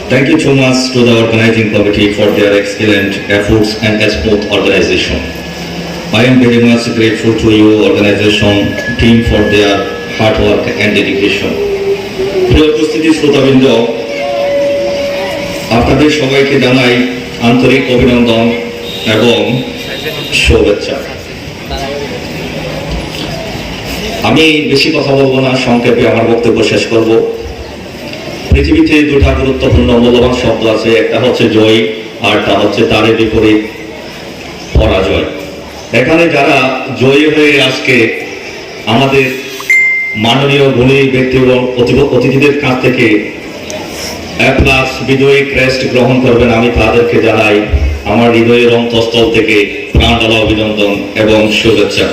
Thank you so much to the organizing committee for their excellent efforts and a smooth organization. I am very much grateful to you organization team for their hard work and dedication. প্রিয় উপস্থিতি শ্রোতাবৃন্দ, আপনাদের সবাইকে জানাই আন্তরিক অভিনন্দন এবং শুভেচ্ছা। আমি বেশি কথা বলবো না, সংক্ষেপে আমার বক্তব্য শেষ করব। পৃথিবীতে দুটা গুরুত্বপূর্ণ মূল্যবান শব্দ আছে, একটা হচ্ছে জয় আর তা হচ্ছে তার বিপরীত পরাজয়। এখানে যারা জয়ী হয়ে আজকে আমাদের মাননীয় গুণী ব্যক্তি এবং অতিথিদের কাছ থেকে A+ বিজয়ী ক্রেস্ট গ্রহণ করবেন, আমি তাদেরকে জানাই আমার হৃদয়ের অন্তঃস্থল থেকে প্রাণঢালা অভিনন্দন এবং শুভেচ্ছা।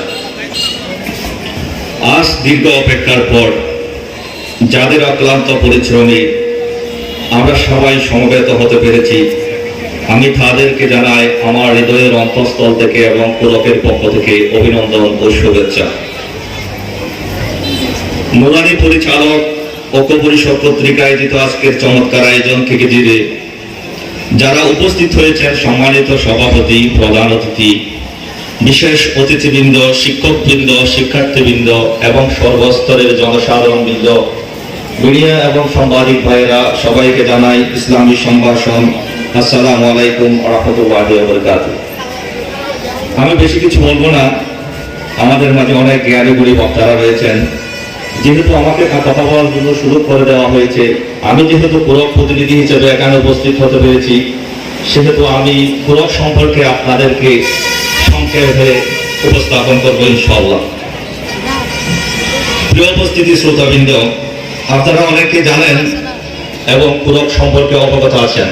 আজ দীর্ঘ অপেক্ষার পর যাদের অক্লান্ত পরিশ্রমে আমরা সবাই সমবেত হতে পেরেছি, আমি তাদেরকে জানাই আমার হৃদয়ের অন্তঃস্থল থেকে এবং পুরকের পক্ষ থেকে অভিনন্দন ও শুভেচ্ছা। নুরানি পরিচালক ঐক্য পরিষদ পত্রিকা আয়োজিত আজকের চমৎকার আয়োজনকে ঘিরে যারা উপস্থিত হয়েছেন, সম্মানিত সভাপতি, প্রধান অতিথি, বিশেষ অতিথিবৃন্দ, শিক্ষকবৃন্দ, শিক্ষার্থীবৃন্দ এবং সর্বস্তরের জনসাধারণবৃন্দ, মিডিয়া এবং সাংবাদিক ভাইরা, সবাইকে জানাই ইসলামী সম্ভাষণ, আসসালামু আলাইকুম ওয়া রাহমাতুল্লাহি ওয়া বারাকাতুহু। আমি বেশি কিছু বলবো না, আমাদের মাঝে অনেক জ্ঞানী গুণী বক্তারা রয়েছেন। যেহেতু আমাকে কথা বলার জন্য সুযোগ করে দেওয়া হয়েছে, আমি যেহেতু পুরক প্রতিনিধি হিসেবে এখানে উপস্থিত হতে পেরেছি, সেহেতু আমি পুরক সম্পর্কে আপনাদেরকে সংক্ষেপে উপস্থাপন করবো ইনশাআল্লাহ। প্রিয় উপস্থিতি শ্রোতাবৃন্দ, আপনারা অনেকে জানেন এবং পুরক সম্পর্কে অবগত আছেন।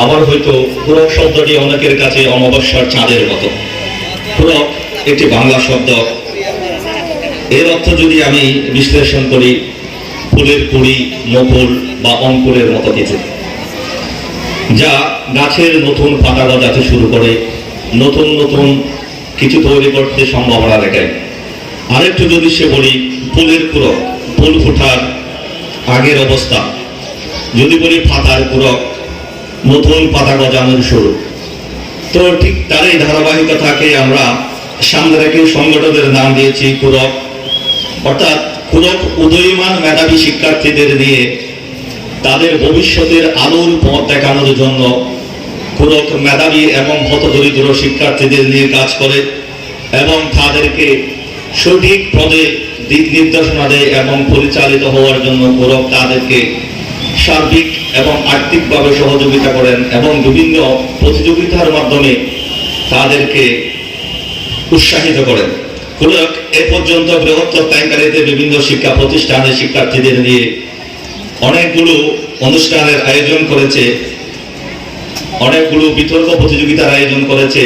আবার হয়তো পুরক শব্দটি অনেকের কাছে অমাবস্যার চাঁদের মতো। পুরক একটি বাংলা শব্দ। এর অর্থ যদি আমি বিশ্লেষণ করি, ফুলের কুড়ি, মুকুল বা অঙ্কুরের মতো কিছু, যা গাছের নতুন পাতা গজাতে শুরু করে নতুন নতুন কিছু তৈরি করতে সম্ভাবনা দেখায়। আরেকটু যদি সে বলি, ফুলের পুরক, ফুল ফোটার আগের অবস্থা। যদি বলি পাতার পুরক, নতুন পাতা গজানোর শুরু। তো ঠিক তারই ধারাবাহিকতাকে আমরা সামনে রেখে সংগঠনের নাম দিয়েছি পুরক। অর্থাৎ পুরক উদীয়মান মেধাবী শিক্ষার্থীদের নিয়ে তাদের ভবিষ্যতের আলোর পথ দেখানোর জন্য পুরক মেধাবী এবং হতদরিদ্র শিক্ষার্থীদের নিয়ে কাজ করে এবং তাদেরকে সঠিক পদে দিক নির্দেশনা দেয় এবং পরিচালিত হওয়ার জন্য পুরক তাদেরকে সার্বিক এবং আর্থিকভাবে সহযোগিতা করেন এবং বিভিন্ন প্রতিযোগিতার মাধ্যমে তাদেরকে উৎসাহিত করেন। পুরক এ পর্যন্ত বৃহত্তর টাইমকারিতে বিভিন্ন শিক্ষা প্রতিষ্ঠানের শিক্ষার্থীদের নিয়ে অনেকগুলো অনুষ্ঠানের আয়োজন করেছে, অনেকগুলো বিতর্ক প্রতিযোগিতার আয়োজন করেছে।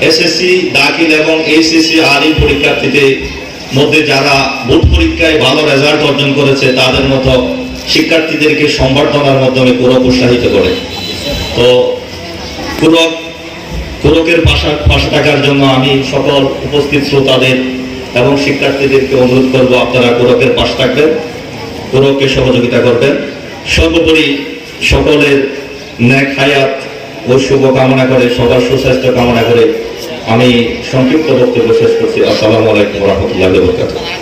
এসএসসি দাখিল এবং এইচএসসি আরই পরীক্ষার্থীদের মধ্যে যারা বোর্ড পরীক্ষায় ভালো রেজাল্ট অর্জন করেছে, তাদের মতো শিক্ষার্থীদেরকে সম্বর্ধনার মাধ্যমে পুরক উৎসাহিত করে। তো পুরকের পাশে থাকার জন্য আমি সকল উপস্থিত শ্রোতাদের এবং শিক্ষার্থীদেরকে অনুরোধ করব, আপনারা পুরকের পাশে থাকবেন, পুরককে সহযোগিতা করবেন। সর্বোপরি সকলের নেক হায়াত ও শুভ কামনা করে, সবার সুস্বাস্থ্য কামনা করে আমি সংক্ষিপ্ত বক্তব্য শেষ করছি। আসসালামু আলাইকুম ওয়া রাহমাতুল্লাহি ওয়া বারাকাতুহু।